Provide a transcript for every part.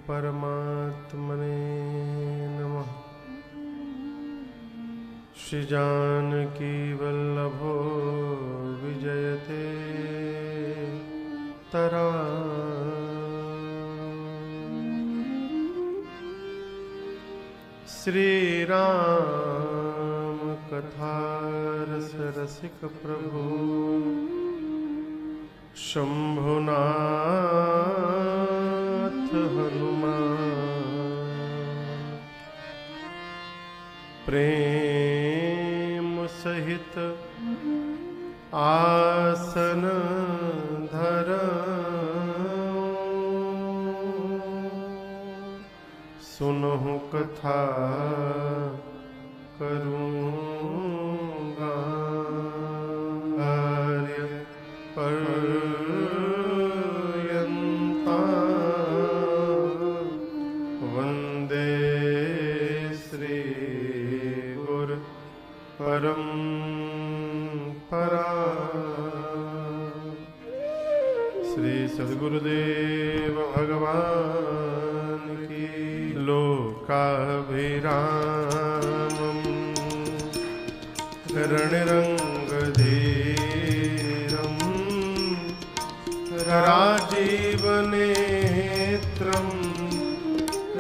परमात्मने नमः। श्री जानकी वल्लभो विजयते तरा। श्री राम कथा रस रसिक प्रभु शंभुनाथ हनुमान। प्रेम सहित आसन धरऊं, सुनहु कथा करूँगा। आर्य पर्यंता वंदे श्री गुरु परंपरा। श्री सद्गुरुदेव भगवान की। लोकाभिरामं रणरंगधीरं राजीवनेत्रं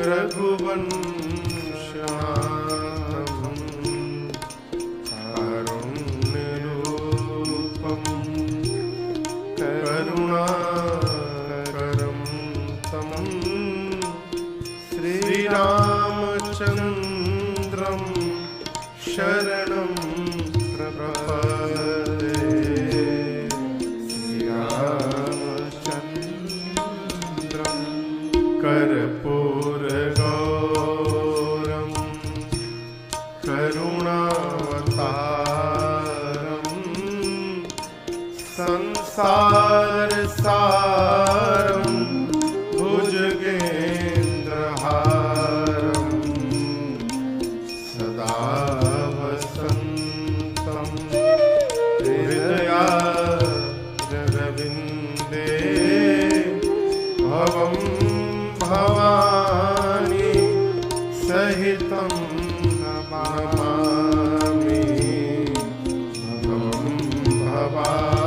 रघुवंशनाथं कारुण्यरूपं करुणाकरं तं श्रीरामचन्द्रं शरणं प्रपद्ये। श्रीरामचन्द्रं कर्पूरगौरं करुणावतारं संसारसारं भुजगेन्द्रहारं सदा वसन्तं हृदयारविन्दे। भवं भवानी सहितं नमामि। भवं भवानी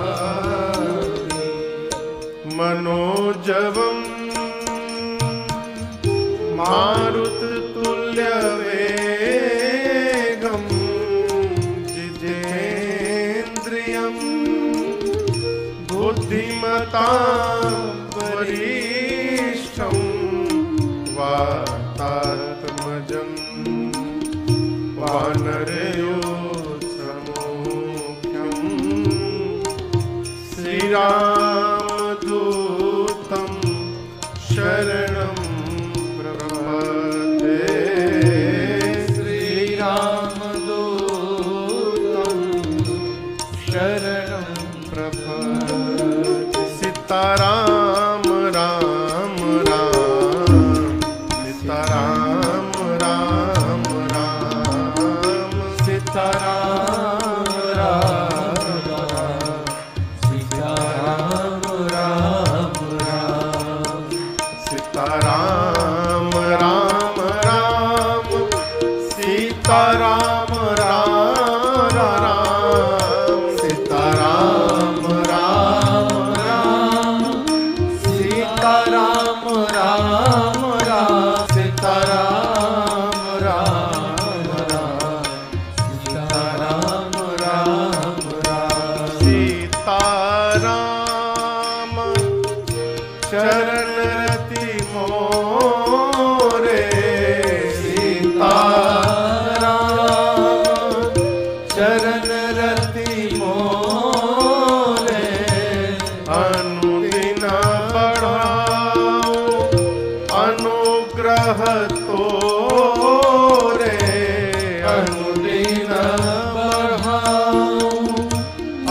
मनोजवं मारुततुल्यवेगं जितेन्द्रियं बुद्धिमतां वरिष्ठं वातात्मजं वानरयोत्तमोख्यं श्रीरामदूतं शरणं प्रपद्ये। श्रीरामदूतं शरणं प्रपद्ये। सीताराम राम राम सीताराम राम राम सीताराम राम राम सीताराम राम राम सीताराम राम राम सीताराम राम राम सीताराम राम राम सीताराम राम राम सीताराम राम राम सीताराम राम राम सीताराम चरण रति मोरे। सीताराम चरण रति मोरे। अनुदिन बढ़ाओ अनुग्रह तोरे। अनुदिन बढ़ाओ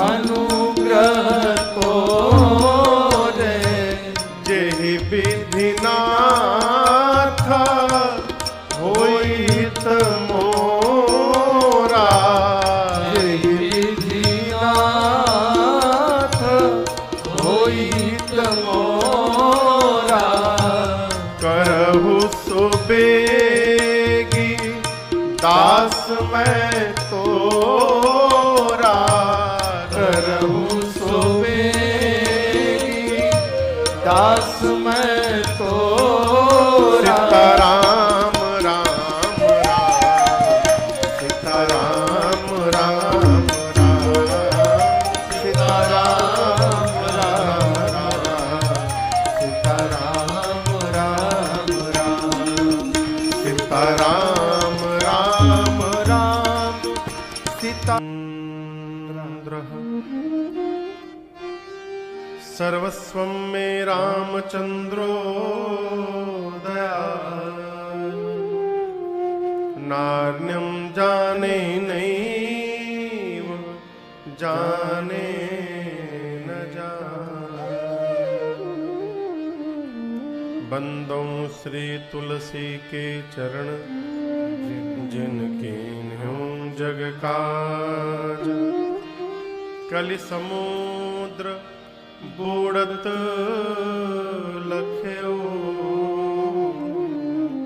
अनुग्रह तोरे। जेहि विधिनाथ होई हित मोरा। जेहि विधिनाथ होई हित मोरा। कर करहु सुबेगी दास मैं तोरा, करहु सुबेगी दास मैं तोरा। सीताराम राम राम, सीताराम राम राम, सीताराम राम राम, सीताराम राम राम, सीताराम राम राम, सीतान्द्रः सर्वस्वं मे रामचन्द्रो दयाल, नान्यं जाने नैव जाने न जाने। बंदौ श्री तुलसी के चरण, जिनके न्यों जग काज। कलि समुद्र बूढ़त लख्यो,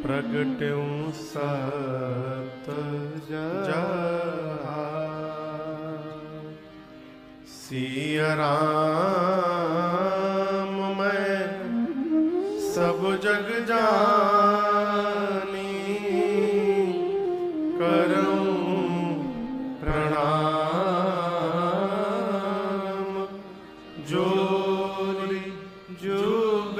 प्रगट्यों सत सिया राम मैं सब जग जानी, करूं प्रणाम जोरी जुग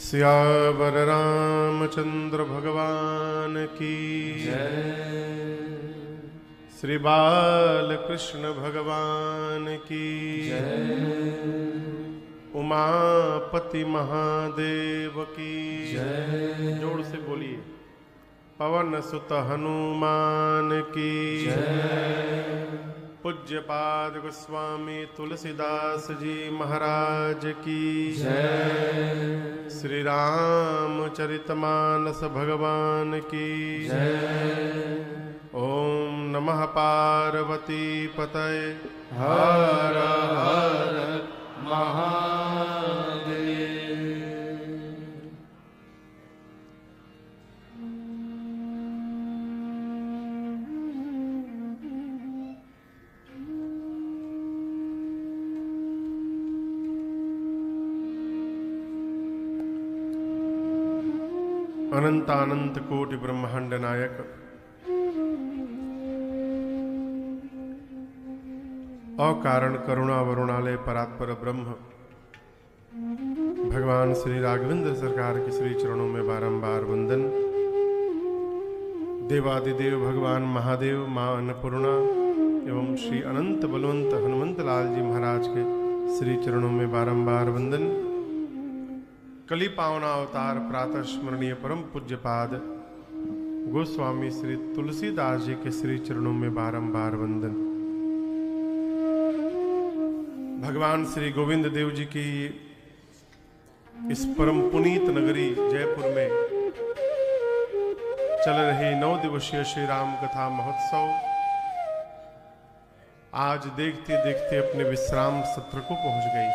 सियावर रामचंद्र भगवान की जय, श्री बाल कृष्ण भगवान की जय, उमापति महादेव की जय। जोड़ से बोलिए, पवन सुत हनुमान की जय। पूज्यपाद गोस्वामी तुलसीदास जी महाराज की जय। श्री रामचरितमानस भगवान की जय। ओम नमः पार्वती पतये हर हर महादेव। अनंत अनंत कोटि ब्रह्मांड नायक अकारण करुणा वरुणालय परात्पर ब्रह्म भगवान श्री राघवेंद्र सरकार के श्री चरणों में बारंबार वंदन। देवादिदेव भगवान महादेव, मां अन्नपूर्णा एवं श्री अनंत बलवंत हनुमंत लाल जी महाराज के श्री चरणों में बारंबार वंदन। कली पावना अवतार प्रातः स्मरणीय परम पूज्य पाद गोस्वामी श्री तुलसीदास जी के श्री चरणों में बारंबार वंदन। भगवान श्री गोविंद देव जी की इस परम पुनीत नगरी जयपुर में चल रही 9 दिवसीय श्री राम कथा महोत्सव आज देखते देखते अपने विश्राम सत्र को पहुंच गई।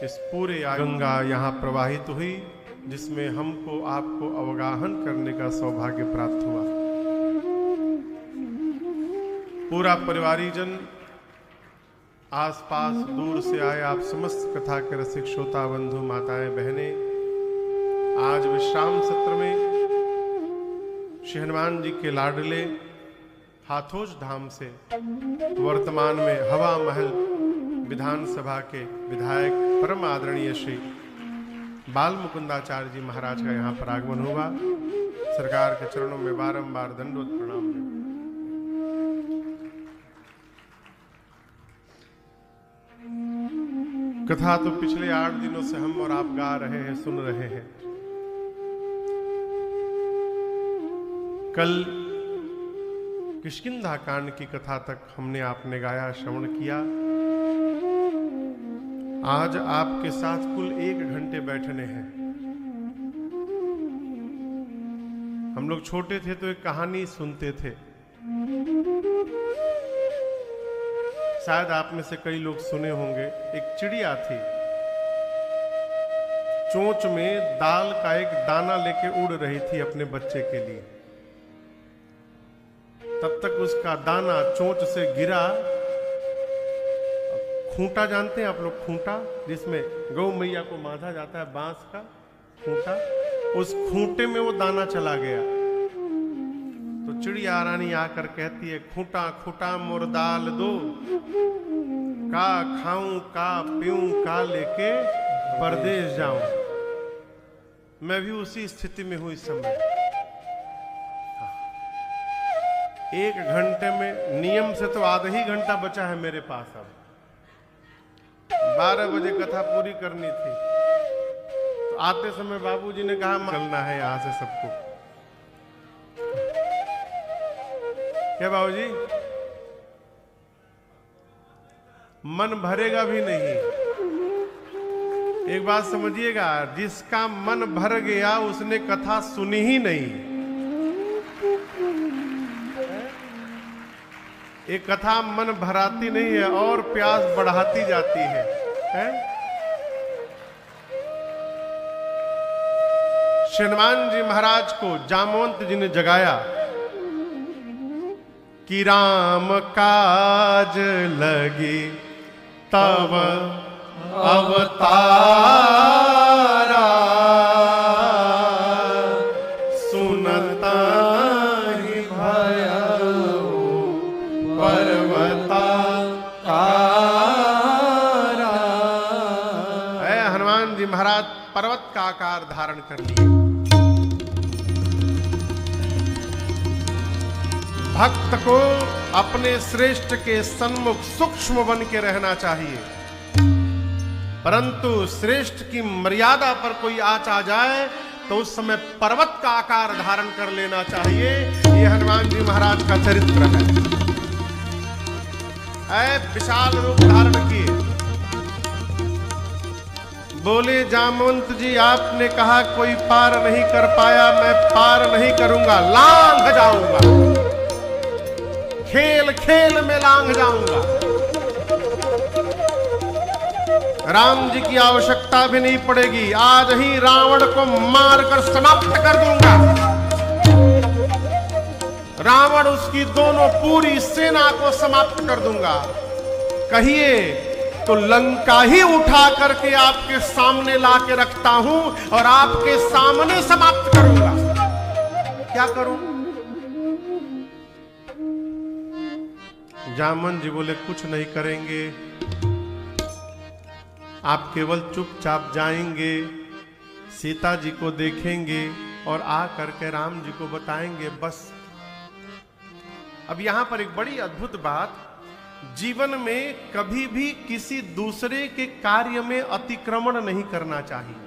इस पूरे गंगा यहाँ प्रवाहित हुई, जिसमें हमको आपको अवगाहन करने का सौभाग्य प्राप्त हुआ। पूरा परिवारीजन, आसपास दूर से आए आप समस्त कथा के रसिक श्रोता बंधु माताएं बहनें, आज विश्राम सत्र में श्री हनुमान जी के लाडले हाथोज धाम से वर्तमान में हवा महल विधानसभा के विधायक परम आदरणीय श्री बाल मुकुंदाचार्य जी महाराज का यहाँ पर आगमन हुआ। सरकार के चरणों में बारंबार दंडवत प्रणाम। कथा तो पिछले 8 दिनों से हम और आप गा रहे हैं, सुन रहे हैं। कल किष्किंधा कांड की कथा तक हमने आपने गाया, श्रवण किया। आज आपके साथ कुल 1 घंटे बैठने हैं। हम लोग छोटे थे तो एक कहानी सुनते थे, शायद आप में से कई लोग सुने होंगे। एक चिड़िया थी, चोंच में दाल का एक दाना लेके उड़ रही थी अपने बच्चे के लिए। तब तक उसका दाना चोंच से गिरा। खूंटा जानते हैं आप लोग? खूंटा जिसमें गौ मैया को बांधा जाता है, बांस का खूंटा, उस खूंटे में वो दाना चला गया। तो चिड़िया रानी आकर कहती है, खूंटा खूंटा मोर दाल दो, का खाऊं का पीऊं का लेके परदेश जाऊं। मैं भी उसी स्थिति में हूं इस समय। 1 घंटे में, नियम से तो आधा ही घंटा बचा है मेरे पास। अब 12 बजे कथा पूरी करनी थी, तो आते समय बाबूजी ने कहा चलना है यहां से सबको। क्या बाबूजी? मन भरेगा भी नहीं। एक बात समझिएगा, जिसका मन भर गया उसने कथा सुनी ही नहीं। एक कथा मन भराती नहीं है और प्यास बढ़ाती जाती है? श्री हनुमान जी महाराज को जामवंत जी ने जगाया कि राम काज लगी तब अवतारा, सुनता ही भयउ पर्वता तारा। हनुमान जी महाराज पर्वत का आकार धारण कर लिए। भक्त को अपने श्रेष्ठ के सन्मुख सूक्ष्म बन के रहना चाहिए, परंतु श्रेष्ठ की मर्यादा पर कोई आँच आ जाए तो उस समय पर्वत का आकार धारण कर लेना चाहिए। ये हनुमान जी महाराज का चरित्र है। विशाल रूप धारण किए। बोले जामवंत जी, आपने कहा कोई पार नहीं कर पाया, मैं पार नहीं करूंगा, लांघ जाऊंगा, खेल खेल में लांघ जाऊंगा। राम जी की आवश्यकता भी नहीं पड़ेगी, आज ही रावण को मारकर समाप्त कर दूंगा। रावण उसकी दोनों पूरी सेना को समाप्त कर दूंगा। कहिए तो लंका ही उठा करके आपके सामने ला के रखता हूं और आपके सामने समाप्त करूंगा। क्या करूं? जामवंत जी बोले कुछ नहीं करेंगे, आप केवल चुपचाप जाएंगे, सीता जी को देखेंगे और आ करके राम जी को बताएंगे, बस। अब यहां पर एक बड़ी अद्भुत बात, जीवन में कभी भी किसी दूसरे के कार्य में अतिक्रमण नहीं करना चाहिए।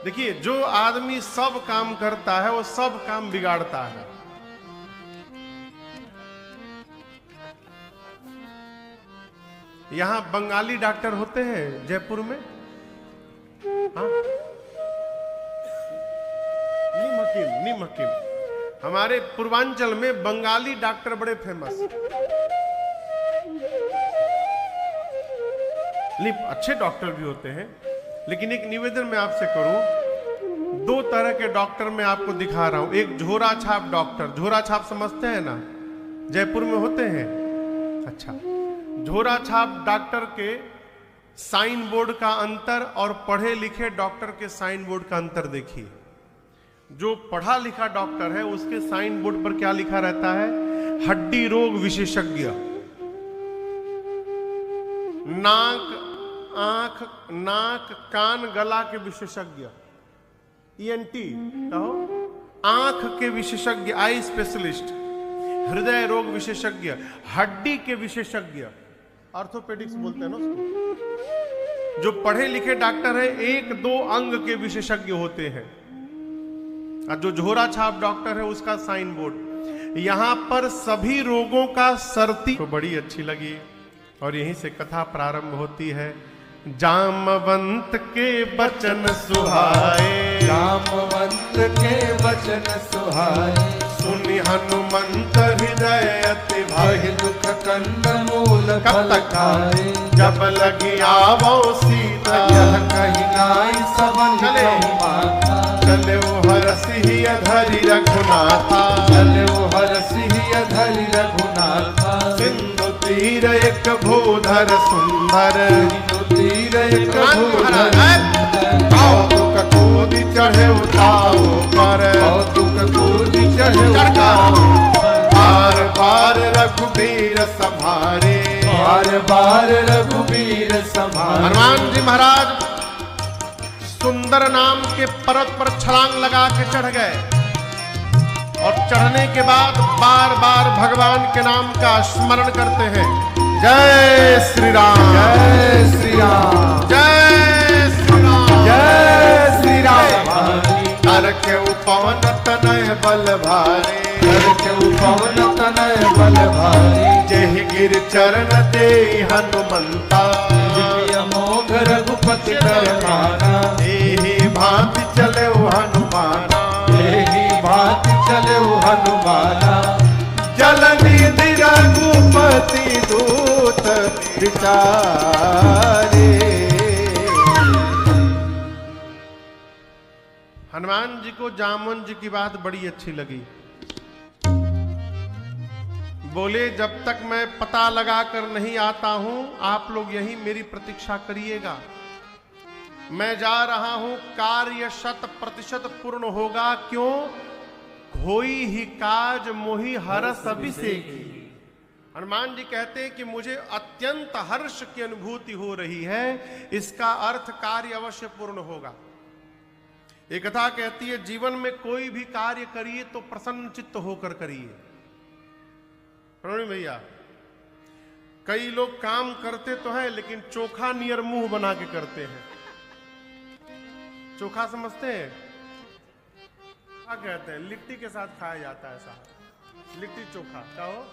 देखिए, जो आदमी सब काम करता है वो सब काम बिगाड़ता है। यहां बंगाली डॉक्टर होते हैं जयपुर में, हाँ? नीम हकीम। हमारे पूर्वांचल में बंगाली डॉक्टर बड़े फेमस, अच्छे डॉक्टर भी होते हैं। लेकिन एक निवेदन मैं आपसे करूं, 2 तरह के डॉक्टर मैं आपको दिखा रहा हूं। एक झोरा छाप डॉक्टर, झोरा छाप समझते हैं ना, जयपुर में होते हैं। अच्छा, झोरा छाप डॉक्टर के साइन बोर्ड का अंतर और पढ़े लिखे डॉक्टर के साइन बोर्ड का अंतर देखिए। जो पढ़ा लिखा डॉक्टर है उसके साइन बोर्ड पर क्या लिखा रहता है? हड्डी रोग विशेषज्ञ। नाक कान गला के विशेषज्ञ, ENT कहो, आंख के विशेषज्ञ, आई स्पेशलिस्ट, हृदय रोग विशेषज्ञ, हड्डी के विशेषज्ञ, ऑर्थोपेडिक्स बोलते हैं ना उसको। जो पढ़े लिखे डॉक्टर है 1-2 अंग के विशेषज्ञ होते हैं, और जो झोरा छाप डॉक्टर है उसका साइन बोर्ड। यहां पर सभी रोगों का सर्ती को बड़ी अच्छी लगी और यहीं से कथा प्रारंभ होती है। जामवंत के बचन सुहाए, जामवंत के वचन सुहाए, सुनि हनुमंत हृदय अति भाई। वही दुख कंद मूल फल खाए, जब लगी आवो सीता, यह कही नाई सबन चले। कहु माता। चले हरसिहि धरि रघुनाथा, चले हरसिहि धरि रघुनाथा, सिंधु तीर एक भूधर सुंदर, सिंधु तीर एक भूधर कौतुक कूदि चढ़े उताओ पर, कौतुक कूदि चढ़े उताओ। बार बार रघुबीर संभारे, बार बार रघुबीर संभारे। हनुमान जी महाराज सुंदर नाम के पर्वत पर छलांग लगा के चढ़ गए और चढ़ने के बाद बार बार भगवान के नाम का स्मरण करते हैं। जय श्री राम, जय श्री राम, जय श्री राम, जय श्री राम। कर के पवन तनय बल भारे, कर के पवन तनय बल भारी। जय गिर चरण दे हनुमंता, अमोघ रघुपति दरबारा। एहि भांति चले हनुमाना, एहि भांति चले हनुमाना। जल निधि रघुपति दूत विचारे। हनुमान जी को जामुन जी की बात बड़ी अच्छी लगी। बोले जब तक मैं पता लगा कर नहीं आता हूं, आप लोग यही मेरी प्रतीक्षा करिएगा। मैं जा रहा हूं, कार्य 100% पूर्ण होगा। क्यों? होई ही काज मोहि हरस अभिषेकी। हनुमान जी कहते हैं कि मुझे अत्यंत हर्ष की अनुभूति हो रही है, इसका अर्थ कार्य अवश्य पूर्ण होगा। एक कथा कहती है, जीवन में कोई भी कार्य करिए तो प्रसन्न चित्त होकर करिए। प्रवीण भैया, कई लोग काम करते तो हैं लेकिन चोखा नियर मुंह बना के करते हैं। चोखा समझते हैं? क्या कहते हैं? लिट्टी के साथ खाया जाता है साहब, लिट्टी चोखा। क्या हो?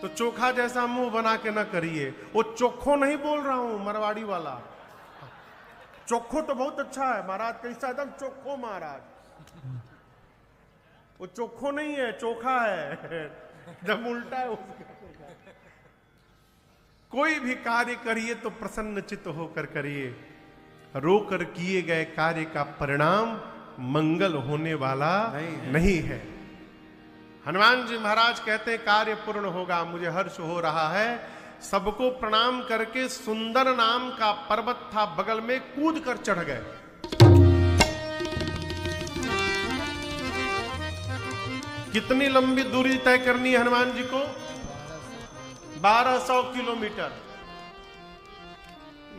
तो चोखा जैसा मुंह बना के ना करिए। वो चोखो नहीं बोल रहा हूं, मरवाड़ी वाला। चोखो तो बहुत अच्छा है महाराज, कैसा एकदम चोखो महाराज। वो चोखो नहीं है, चोखा है, जब उल्टा है उसका। कोई भी कार्य करिए तो प्रसन्न चित्त होकर करिए। रोकर किए गए कार्य का परिणाम मंगल होने वाला नहीं है। हनुमान जी महाराज कहते हैं कार्य पूर्ण होगा, मुझे हर्ष हो रहा है। सबको प्रणाम करके सुंदर नाम का पर्वत था बगल में, कूद कर चढ़ गए। कितनी लंबी दूरी तय करनी है हनुमान जी को? 1200 किलोमीटर।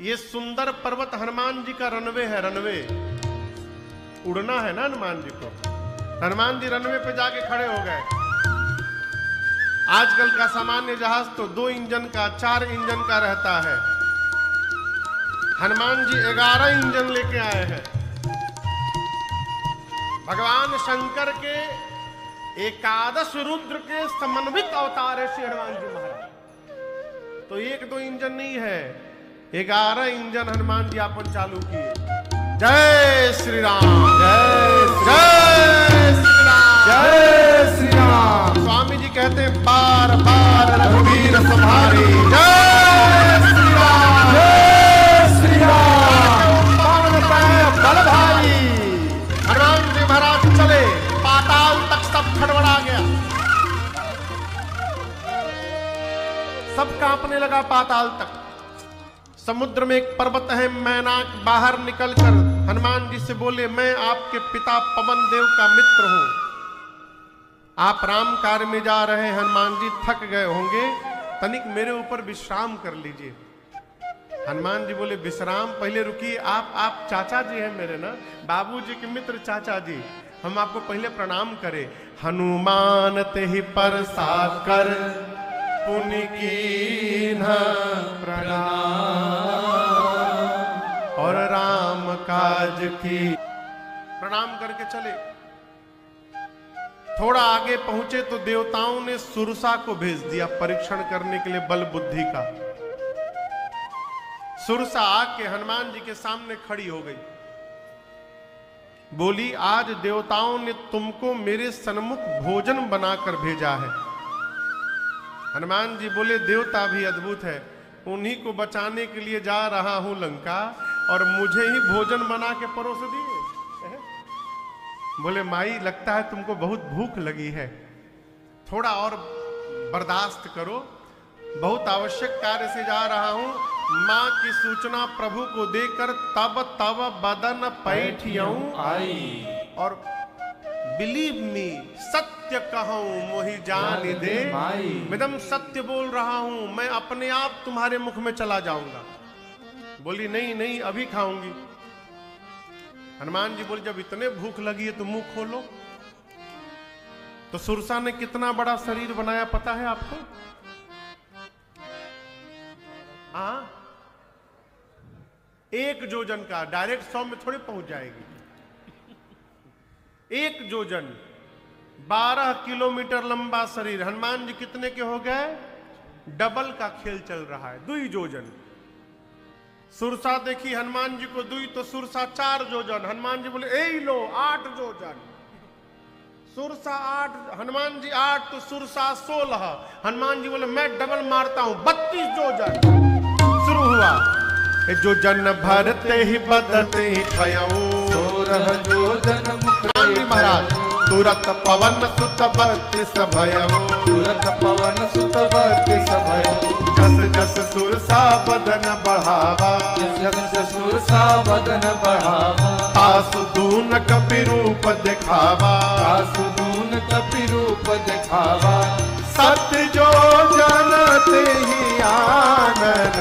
ये सुंदर पर्वत हनुमान जी का रनवे है। रनवे उड़ना है ना हनुमान जी को। हनुमान जी रनवे पे जाके खड़े हो गए। आजकल का सामान्य जहाज तो 2 इंजन का, 4 इंजन का रहता है। हनुमान जी 11 इंजन लेके आए हैं। भगवान शंकर के 11 रुद्र के समन्वित अवतार है श्री हनुमान जी महाराज। तो 1-2 इंजन नहीं है, 11 इंजन हनुमान जी अपन चालू किए। जय श्री राम, जय श्री राम, जय श्री राम। स्वामी जी कहते हैं बार बार रघुवीर संभारे। जय श्री राम, जय श्री राम। पावन पैर बल भाई। हनुमान जी महाराज चले, पाताल तक सब खड़बड़ा गया, सब कांपने लगा पाताल तक। समुद्र में एक पर्वत है मैनाक, बाहर निकलकर हनुमान जी से बोले, मैं आपके पिता पवन देव का मित्र हूं, आप राम कार्य में जा रहे हैं, हनुमान जी थक गए होंगे, तनिक मेरे ऊपर विश्राम कर लीजिए। हनुमान जी बोले, विश्राम? पहले रुकिए, आप चाचा जी हैं मेरे ना, बाबूजी के मित्र चाचा जी, हम आपको पहले प्रणाम करें। हनुमान ते ही पर साकर पुनि कीन्हा प्रणाम, और राम काज की। प्रणाम करके चले। थोड़ा आगे पहुंचे तो देवताओं ने सुरसा को भेज दिया परीक्षण करने के लिए बल बुद्धि का। सुरसा आके हनुमान जी के सामने खड़ी हो गई। बोली आज देवताओं ने तुमको मेरे सन्मुख भोजन बनाकर भेजा है। हनुमान जी बोले देवता भी अद्भुत है, उन्हीं को बचाने के लिए जा रहा हूं लंका और मुझे ही भोजन बना के परोस दिए। बोले माई लगता है तुमको बहुत भूख लगी है, थोड़ा और बर्दाश्त करो, बहुत आवश्यक कार्य से जा रहा हूं। मां की सूचना प्रभु को देकर तब तब बदन पैठियऊं आई, और बिलीव मी सत्य कहूं मोहि जान दे, मैं सत्य बोल रहा हूं, मैं अपने आप तुम्हारे मुख में चला जाऊंगा। बोली नहीं नहीं अभी खाऊंगी। हनुमान जी बोले जब इतने भूख लगी है तो मुंह खोलो। तो सुरसा ने कितना बड़ा शरीर बनाया पता है आपको? हाँ, 1 जोजन का, डायरेक्ट 100 में थोड़ी पहुंच जाएगी। 1 जोजन 12 किलोमीटर लंबा शरीर। हनुमान जी कितने के हो गए? डबल का खेल चल रहा है, 2 जोजन। सुरसा देखी हनुमान जी को 2 तो सुरसा 4 जोजन। हनुमान जी बोले ए लो 8 जोजन। सुरसा 8, हनुमान जी 8 तो सुरसा 16। हनुमान जी बोले मैं डबल मारता हूं 32 जोजन। शुरू हुआ जोजन भरते ही बदते ही खयाऊं 16 जोजन मुख महाराज तुरत पवन सुत 32 भयऊं, तुरत पवन सुत 32 भयऊं। जस जस सुरसा बदन बढ़ावा, जस जस सुरसा बदन बढ़ावा। आसु दून कपि रूप दिखावा, आसु दून कपि रूप दिखावा। सत्य जो जनते ही आनन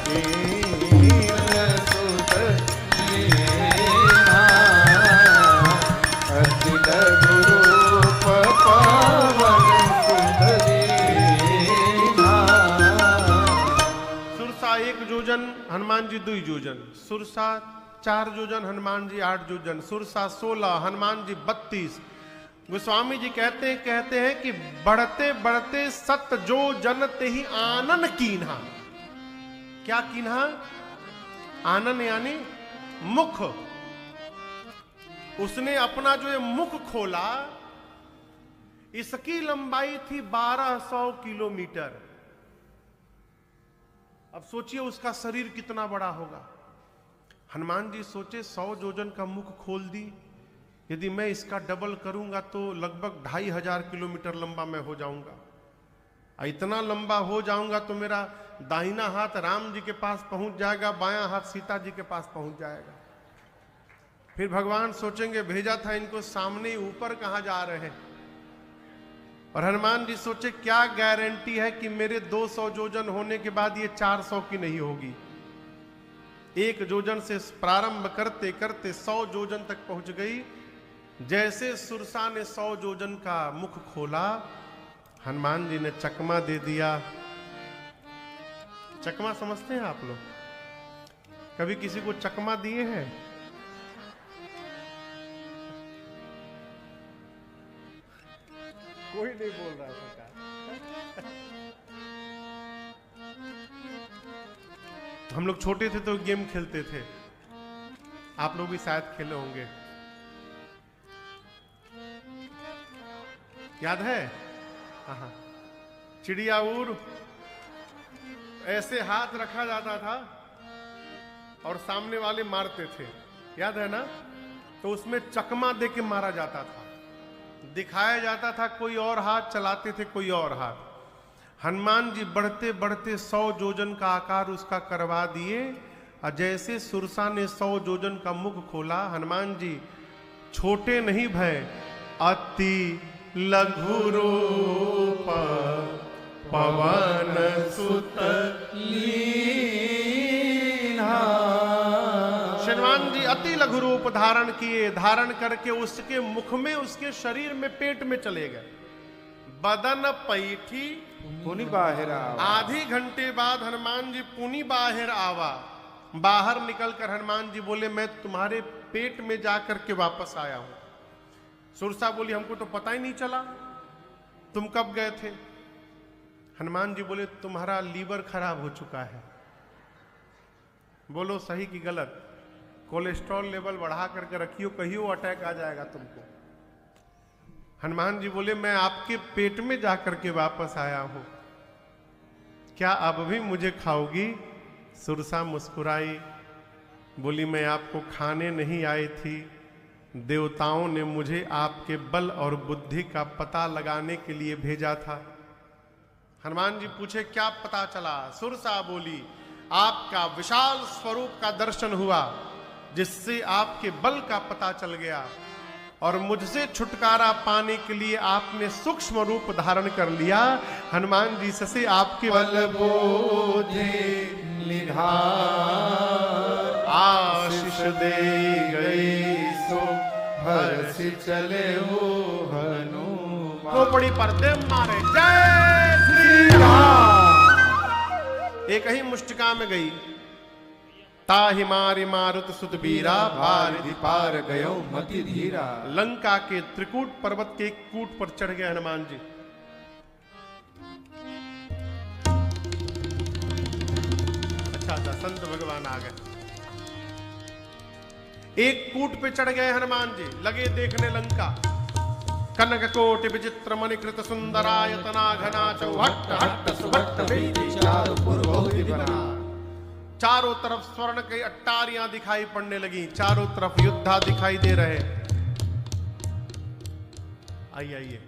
दीन सुत लीना, अति लघु रूप पवन सुत लीना। सुरसा 1 जोजन, हनुमान जी 2 जोजन। सुरसा 4 जोजन, हनुमान जी 8 जोजन। सुरसा 16, हनुमान जी 32। गोस्वामी जी कहते हैं कि बढ़ते बढ़ते सत जो जनते ही आनन कीन्हा। क्या कीन्हा? आनन यानी मुख। उसने अपना जो ये मुख खोला, इसकी लंबाई थी 1200 किलोमीटर। अब सोचिए उसका शरीर कितना बड़ा होगा। हनुमान जी सोचे 100 जोजन का मुख खोल दी, यदि मैं इसका डबल करूंगा तो लगभग 2500 किलोमीटर लंबा मैं हो जाऊंगा। इतना लंबा हो जाऊंगा तो मेरा दाहिना हाथ राम जी के पास पहुंच जाएगा, बायां हाथ सीता जी के पास पहुंच जाएगा। फिर भगवान सोचेंगे भेजा था इनको सामने, ऊपर कहां जा रहे हैं। और हनुमान जी सोचे क्या गारंटी है कि मेरे 200 जोजन होने के बाद ये 400 की नहीं होगी। 1 जोजन से प्रारंभ करते करते 100 जोजन तक पहुंच गई। जैसे सुरसा ने 100 जोजन का मुख खोला, हनुमान जी ने चकमा दे दिया। चकमा समझते हैं आप लोग? कभी किसी को चकमा दिए हैं? कोई नहीं बोल रहा सरकार। हम लोग छोटे थे तो गेम खेलते थे, आप लोग भी शायद खेले होंगे, याद है? हाँ, चिड़िया उड़, ऐसे हाथ रखा जाता था और सामने वाले मारते थे, याद है ना? तो उसमें चकमा दे के मारा जाता था, दिखाया जाता था कोई और हाथ, चलाते थे कोई और हाथ। हनुमान जी बढ़ते बढ़ते 100 जोजन का आकार उसका करवा दिए। और जैसे सुरसा ने 100 जोजन का मुख खोला, हनुमान जी छोटे नहीं भय, अति लघु रूप पवन सुत लीना। हनुमान जी अति लघु रूप धारण किए, धारण करके उसके मुख में, उसके शरीर में, पेट में चले गए। बदन पैठी पुनि बाहिर आवा। आधी घंटे बाद हनुमान जी पुनि बाहिर आवा। बाहर निकलकर हनुमान जी बोले मैं तुम्हारे पेट में जाकर के वापस आया हूं। सुरसा बोली हमको तो पता ही नहीं चला, तुम कब गए थे? हनुमान जी बोले तुम्हारा लीवर खराब हो चुका है। बोलो सही कि गलत? कोलेस्ट्रॉल लेवल बढ़ा करके रखियो, कहियो अटैक आ जाएगा तुमको। हनुमान जी बोले मैं आपके पेट में जाकर के वापस आया हूं, क्या अब भी मुझे खाओगी? सुरसा मुस्कुराई, बोली मैं आपको खाने नहीं आई थी, देवताओं ने मुझे आपके बल और बुद्धि का पता लगाने के लिए भेजा था। हनुमान जी पूछे क्या पता चला? सुरसा बोली आपका विशाल स्वरूप का दर्शन हुआ, जिससे आपके बल का पता चल गया, और मुझसे छुटकारा पाने के लिए आपने सूक्ष्म रूप धारण कर लिया। हनुमान जी से आपके बल बोधे निधार, आशीष दे गई सो हर्ष चले हो हनुमान। खोपड़ी पर दे मारे जय श्री राम। एक ही मुष्टिका में गई। ताहि मारि मारुत सुत बीरा, भारिधि पार गयो मति धीरा। लंका के त्रिकूट पर्वत के एक कूट पर चढ़ गए हनुमान जी। अच्छा संत भगवान आ गए। एक कूट पे चढ़ गए हनुमान जी, लगे देखने लंका। कनक कोटि विचित्र मणिकृत सुंदरायतना घना, चौहट्ट हट्ट सुभट्ट वेदी चारु पुर बहुधि बना। चारों तरफ स्वर्ण की अट्टारियां दिखाई पड़ने लगी, चारों तरफ योद्धा दिखाई दे रहे। आइए आइए।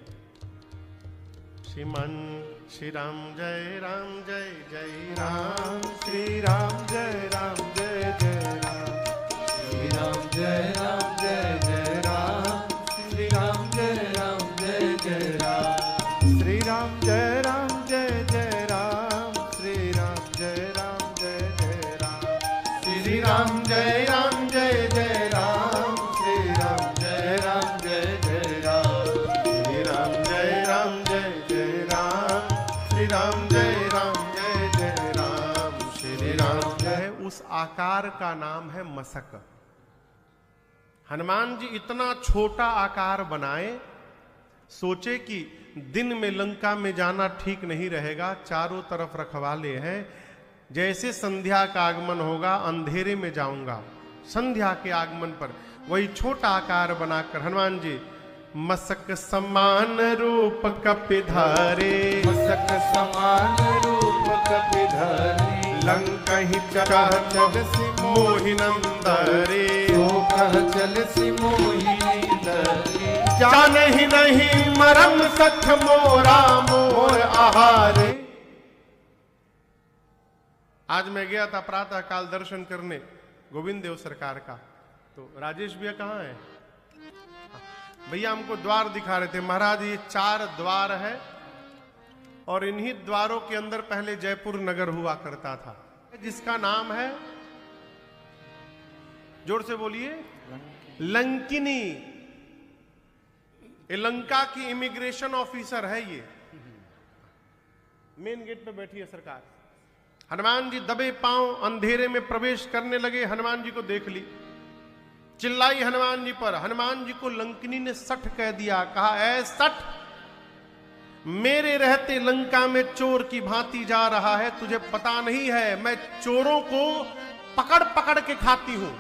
श्रीमान श्री राम जय राम जय जय राम, श्री राम जय राम जय जय राम, श्री राम जय राम जय जय राम, श्री राम जय राम जय जय राम, श्री राम जय राम जय जय राम, श्री राम जय राम जय जय राम, श्री राम जय राम जय जय राम, श्री राम जय राम जय जय राम, श्री राम जय राम जय जय राम, श्री राम जय राम जय जय राम, श्री राम जय। उस आकार का नाम है मसक। हनुमान जी इतना छोटा आकार बनाए, सोचे कि दिन में लंका में जाना ठीक नहीं रहेगा, चारों तरफ रखवाले हैं, जैसे संध्या का आगमन होगा अंधेरे में जाऊंगा। संध्या के आगमन पर वही छोटा आकार बनाकर हनुमान जी मसक समान रूप कपिधारे, मसक समान रूप कपिधारे, लंका ही चल मोहिनंदरे, तो कह चल सी मोहिनी दरे, जाने ही नहीं मरम सख मोरा मोर आहारे। आज मैं गया था प्रातः काल दर्शन करने गोविंद देव सरकार का, तो राजेश भैया कहाँ है? भैया हमको द्वार दिखा रहे थे। महाराज ये 4 द्वार है और इन्हीं द्वारों के अंदर पहले जयपुर नगर हुआ करता था, जिसका नाम है, जोर से बोलिए, लंकिनी। ये लंका की इमिग्रेशन ऑफिसर है, ये मेन गेट पे बैठी है सरकार। हनुमान जी दबे पांव अंधेरे में प्रवेश करने लगे, हनुमान जी को देख ली, चिल्लाई हनुमान जी पर। हनुमान जी को लंकिनी ने सठ कह दिया, कहा ऐ सठ, मेरे रहते लंका में चोर की भांति जा रहा है, तुझे पता नहीं है मैं चोरों को पकड़ पकड़ के खाती हूं।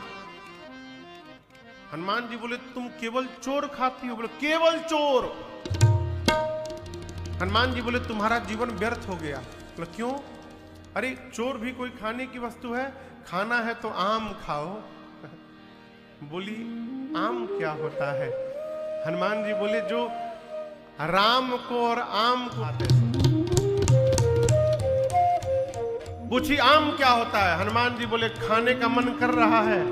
हनुमान जी बोले तुम केवल चोर खाती हो? बोले केवल चोर। हनुमान जी बोले तुम्हारा जीवन व्यर्थ हो गया। बोले क्यों? अरे चोर भी कोई खाने की वस्तु है, खाना है तो आम खाओ। बोली आम क्या होता है? हनुमान जी बोले जो राम को और आम को खाते। पूछी आम क्या होता है? हनुमान जी बोले खाने का मन कर रहा है।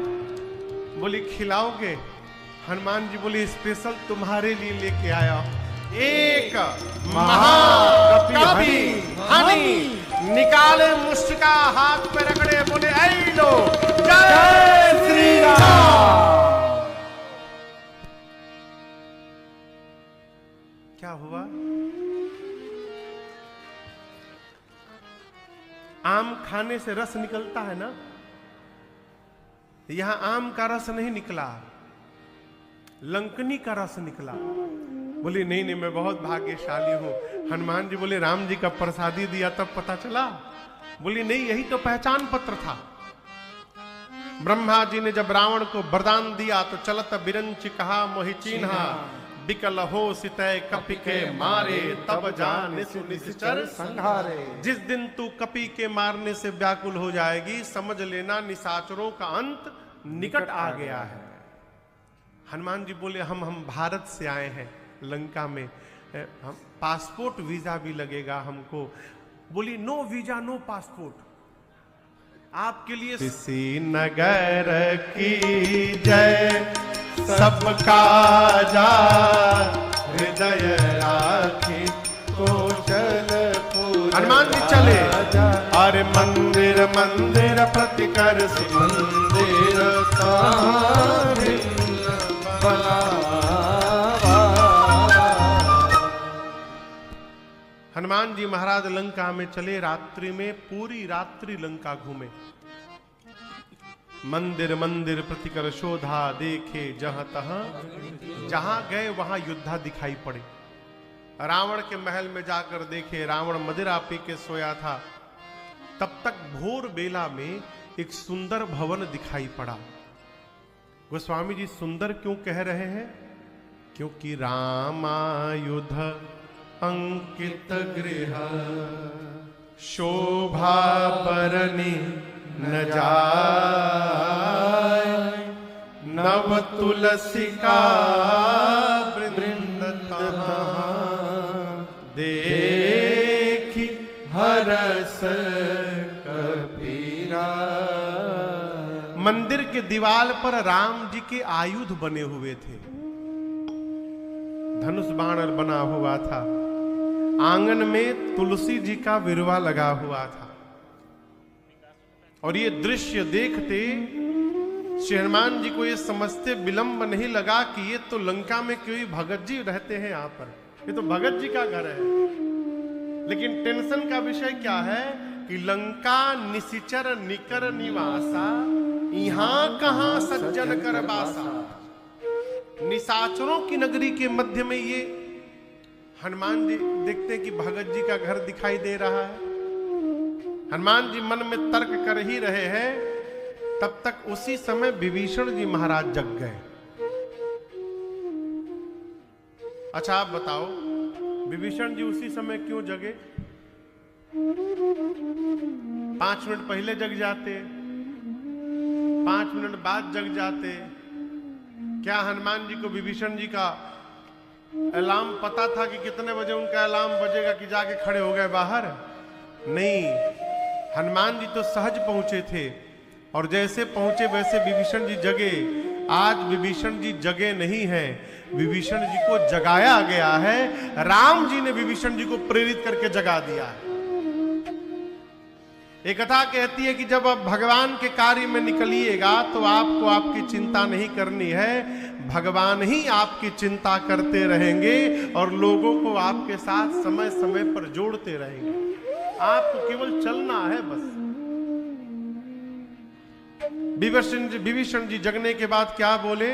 बोली खिलाओगे? हनुमान जी बोले स्पेशल तुम्हारे लिए लेके आया एक महाकवि हनी। निकाले मुष्टिका हाथ पे रगड़े, बोले ऐ लो जय श्री राम। क्या हुआ? आम खाने से रस निकलता है ना, यहां आम का रस नहीं निकला, लंकनी का रस निकला। बोली नहीं नहीं मैं बहुत भाग्यशाली हूं। हनुमान जी बोले राम जी का प्रसादी दिया तब पता चला? बोली नहीं यही तो पहचान पत्र था। ब्रह्मा जी ने जब रावण को वरदान दिया तो चलत बिरंच कहा मोहि चिन्हा, बिकल हो सितय कपि के मारे, तब जान निश्चर संहारे। जिस दिन तू कपि के मारने से व्याकुल हो जाएगी, समझ लेना निशाचरों का अंत निकट आ गया है। हनुमान जी बोले हम भारत से आए हैं, लंका में हम पासपोर्ट वीजा भी लगेगा हमको। बोली नो वीजा नो पासपोर्ट, आपके लिए किसी नगर की जय सबका जा, हृदय राखी तो चल हनुमान जी चले। अरे मंदिर मंदिर प्रति कर मंदिर हनुमान जी महाराज लंका में चले। रात्रि में पूरी रात्रि लंका घूमे, मंदिर मंदिर प्रति कर शोधा, देखे जहां तहां, जहां गए वहां योद्धा दिखाई पड़े। रावण के महल में जाकर देखे, रावण मदिरा पी के सोया था। तब तक भोर बेला में एक सुंदर भवन दिखाई पड़ा। गोस्वामी जी सुंदर क्यों कह रहे हैं? क्योंकि रामायुध अंकित गृह, शोभा बरनी न जाय, नव तुलसी का वृंद देखी हरस कबीरा। मंदिर के दीवार पर राम जी के आयुध बने हुए थे, धनुष बाण बना हुआ था। आंगन में तुलसी जी का विरवा लगा हुआ था। और ये दृश्य देखते श्री हनुमान जी को ये समझते विलंब नहीं लगा कि ये तो लंका में कोई भगत जी रहते हैं, यहाँ पर ये तो भगत जी का घर है। लेकिन टेंशन का विषय क्या है कि लंका निशिचर निकर निवासा, यहाँ कहां सज्जन कर बासा। निशाचरों की नगरी के मध्य में ये हनुमान जी देखते हैं कि भगत जी का घर दिखाई दे रहा है। हनुमान जी मन में तर्क कर ही रहे हैं, तब तक उसी समय विभीषण जी महाराज जग गए। अच्छा आप बताओ, विभीषण जी उसी समय क्यों जगे? 5 मिनट पहले जग जाते, 5 मिनट बाद जग जाते। क्या हनुमान जी को विभीषण जी का अलार्म पता था कि कितने बजे उनका अलार्म बजेगा कि जाके खड़े हो गए बाहर? नहीं, हनुमान जी तो सहज पहुंचे थे और जैसे पहुंचे वैसे विभीषण जी जगे। आज विभीषण जी जगे नहीं हैं, विभीषण जी को जगाया गया है। राम जी ने विभीषण जी को प्रेरित करके जगा दिया है। एक कथा कहती है कि जब आप भगवान के कार्य में निकलिएगा तो आपको आपकी चिंता नहीं करनी है, भगवान ही आपकी चिंता करते रहेंगे और लोगों को आपके साथ समय समय पर जोड़ते रहेंगे। आपको केवल चलना है बस। विभीषण जी जगने के बाद क्या बोले?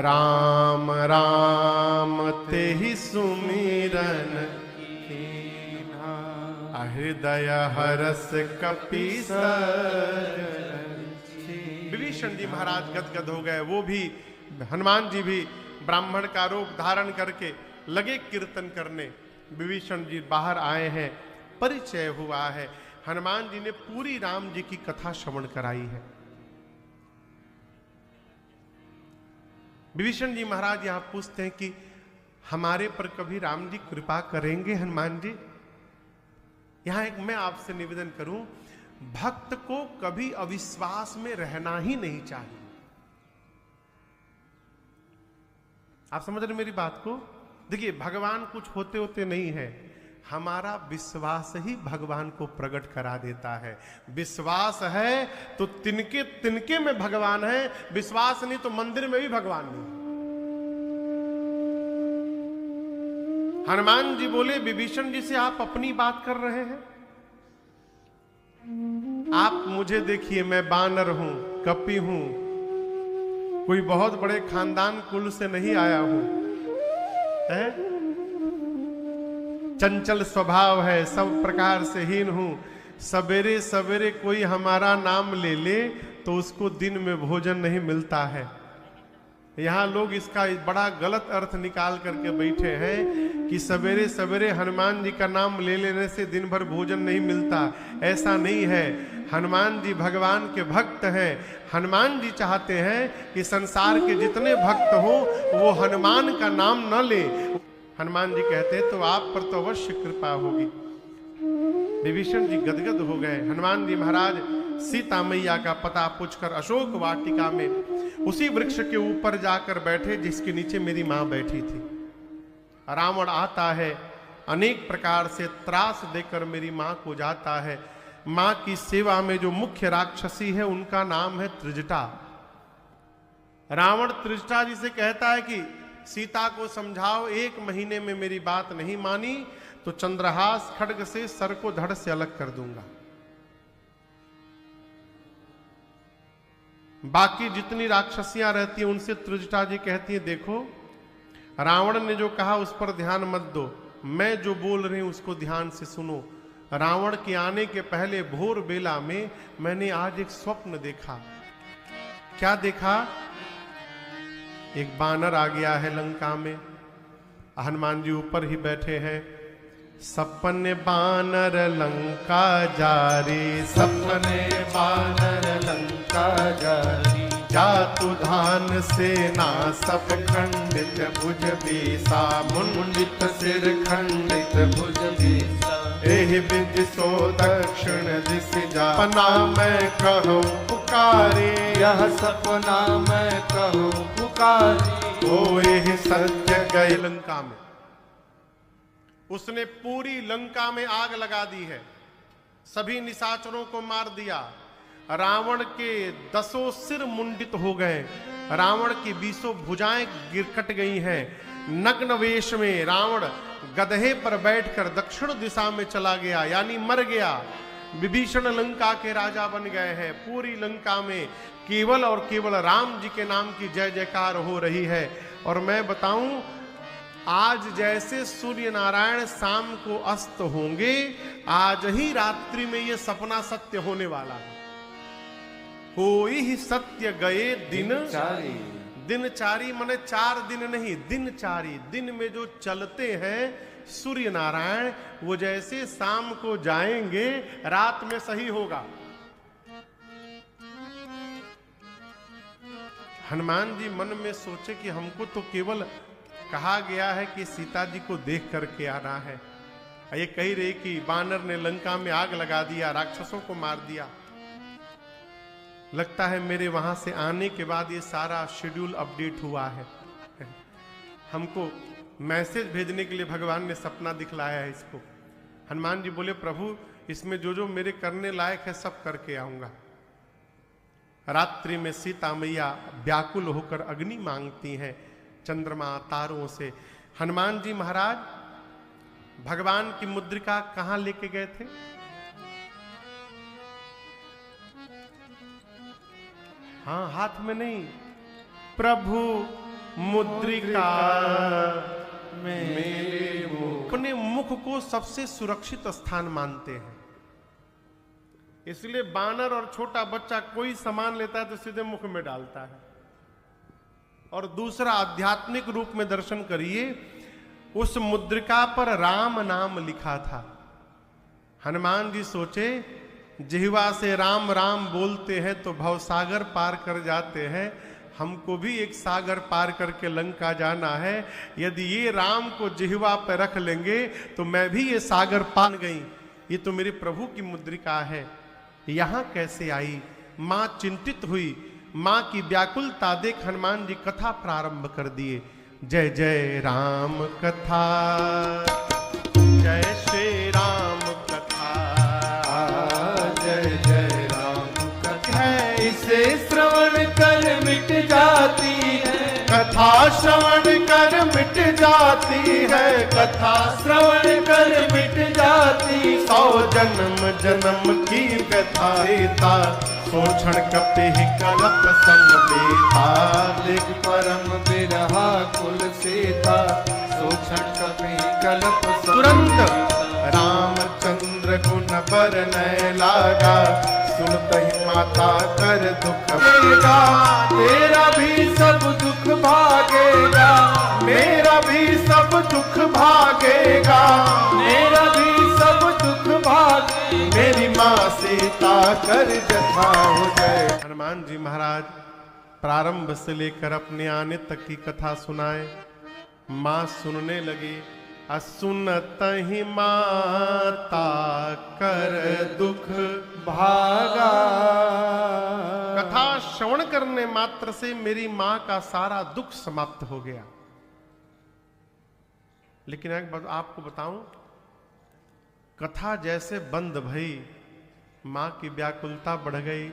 राम राम ते ही सुमिरन हृदय हरस कपि विभीषण जी महाराज गदगद हो गए। वो भी, हनुमान जी भी ब्राह्मण का रूप धारण करके लगे कीर्तन करने। विभीषण जी बाहर आए हैं, परिचय हुआ है। हनुमान जी ने पूरी राम जी की कथा श्रवण कराई है। विभीषण जी महाराज यहां पूछते हैं कि हमारे पर कभी राम जी कृपा करेंगे? हनुमान जी, यहां एक मैं आपसे निवेदन करूं, भक्त को कभी अविश्वास में रहना ही नहीं चाहिए। आप समझ रहे मेरी बात को? देखिए, भगवान कुछ होते होते नहीं है, हमारा विश्वास ही भगवान को प्रकट करा देता है। विश्वास है तो तिनके तिनके में भगवान है, विश्वास नहीं तो मंदिर में भी भगवान नहीं। हनुमान जी बोले विभीषण जी से आप अपनी बात कर रहे हैं? आप मुझे देखिए, मैं बानर हूं, कपि हूं, कोई बहुत बड़े खानदान कुल से नहीं आया हूं, है? चंचल स्वभाव है, सब प्रकार से हीन हूं। सवेरे सवेरे कोई हमारा नाम ले ले तो उसको दिन में भोजन नहीं मिलता है। यहाँ लोग इसका बड़ा गलत अर्थ निकाल करके बैठे हैं कि सवेरे सवेरे हनुमान जी का नाम ले लेने से दिन भर भोजन नहीं मिलता। ऐसा नहीं है। हनुमान जी भगवान के भक्त हैं। हनुमान जी चाहते हैं कि संसार के जितने भक्त हो वो हनुमान का नाम न ले। हनुमान जी कहते हैं तो आप पर तो अवश्य कृपा होगी। विभीषण जी गदगद हो गए। हनुमान जी महाराज सीता मैया का पता पूछकर अशोक वाटिका में उसी वृक्ष के ऊपर जाकर बैठे जिसके नीचे मेरी मां बैठी थी। रावण आता है, अनेक प्रकार से त्रास देकर मेरी मां को जाता है। मां की सेवा में जो मुख्य राक्षसी है उनका नाम है त्रिजटा। रावण त्रिजटा जी से कहता है कि सीता को समझाओ, 1 महीने में मेरी बात नहीं मानी तो चंद्रहास खड्ग से सर को धड़ से अलग कर दूंगा। बाकी जितनी राक्षसियां रहती हैं उनसे त्रिजटा जी कहती है देखो रावण ने जो कहा उस पर ध्यान मत दो, मैं जो बोल रही हूं उसको ध्यान से सुनो। रावण के आने के पहले भोर बेला में मैंने आज एक स्वप्न देखा। क्या देखा? एक बानर आ गया है लंका में। हनुमान जी ऊपर ही बैठे हैं। सपने बानर लंका जारी, सपने बानर लंका जारी, जातु धान सेना सब खंडित भुज बीसा, मुंडित सिर खंडित भुज बीसा, एहि विधि सो दक्षिण दिश जा, सपना मैं कहूँ पुकारी, यह सपना मैं कहूँ पुकारी, ओ एहि सत्य गए। लंका में उसने पूरी लंका में आग लगा दी है, सभी निशाचरों को मार दिया। रावण के 10 सिर मुंडित हो गए, रावण की 20 भुजाएं गिरकट गई हैं। नग्न वेश में रावण गधे पर बैठकर दक्षिण दिशा में चला गया, यानी मर गया। विभीषण लंका के राजा बन गए हैं। पूरी लंका में केवल और केवल राम जी के नाम की जय जयकार हो रही है। और मैं बताऊं, आज जैसे सूर्य नारायण शाम को अस्त होंगे, आज ही रात्रि में ये सपना सत्य होने वाला है। होई ही सत्य गए दिन चारी। दिन चारी माने 4 दिन नहीं, दिन चारी। दिन में जो चलते हैं सूर्य नारायण, वो जैसे शाम को जाएंगे रात में सही होगा। हनुमान जी मन में सोचे कि हमको तो केवल कहा गया है कि सीता जी को देख करके आना है। ये कही रही कि बानर ने लंका में आग लगा दिया, राक्षसों को मार दिया। लगता है मेरे वहां से आने के बाद ये सारा शेड्यूल अपडेट हुआ है। हमको मैसेज भेजने के लिए भगवान ने सपना दिखलाया है इसको। हनुमान जी बोले प्रभु इसमें जो जो मेरे करने लायक है सब करके आऊंगा। रात्रि में सीता मैया व्याकुल होकर अग्नि मांगती हैं चंद्रमा तारों से। हनुमान जी महाराज भगवान की मुद्रिका कहां लेके गए थे? हाँ, हाथ में नहीं। प्रभु मुद्रिका मेरे मुख। अपने मुख को सबसे सुरक्षित स्थान मानते हैं, इसलिए बानर और छोटा बच्चा कोई सामान लेता है तो सीधे मुख में डालता है। और दूसरा, आध्यात्मिक रूप में दर्शन करिए, उस मुद्रिका पर राम नाम लिखा था। हनुमान जी सोचे जिह्वा से राम राम बोलते हैं तो भवसागर पार कर जाते हैं, हमको भी एक सागर पार करके लंका जाना है। यदि ये राम को जिह्वा पर रख लेंगे तो मैं भी ये सागर पार गई। ये तो मेरे प्रभु की मुद्रिका है, यहां कैसे आई? मां चिंतित हुई। मां की व्याकुलता देख हनुमान जी कथा प्रारंभ कर दिए। जय जय राम कथा, जय श्री राम कथा, जय जय राम कथा, इसे श्रवण कर मिट जाती है, कथा श्रवण कर मिट जाती है, कथा श्रवण कर मिट जाती। 100 जन्म जन्म की व्यथा देता, सोक्षण कपि कलप समवेता। देख परम बिरहा कुल सीता, सोक्षण कपि कलप तुरंत राम रामचंद्र गुण बरनय लागा, सुनत ही माता कर दुख भागेगा, तेरा भी सब दुख भागेगा, मेरा भी सब दुख भागेगा, मेरा भी सब दुख भागेगा। मेरी माँ सीता कर जथा हो जाए। हनुमान जी महाराज प्रारंभ से लेकर अपने आने तक की कथा सुनाए। माँ सुनने लगी। असुनत ही माता कर दुख भागा। कथा श्रवण करने मात्र से मेरी मां का सारा दुख समाप्त हो गया। लेकिन एक बात आपको बताऊं, कथा जैसे बंद भई, मां की व्याकुलता बढ़ गई।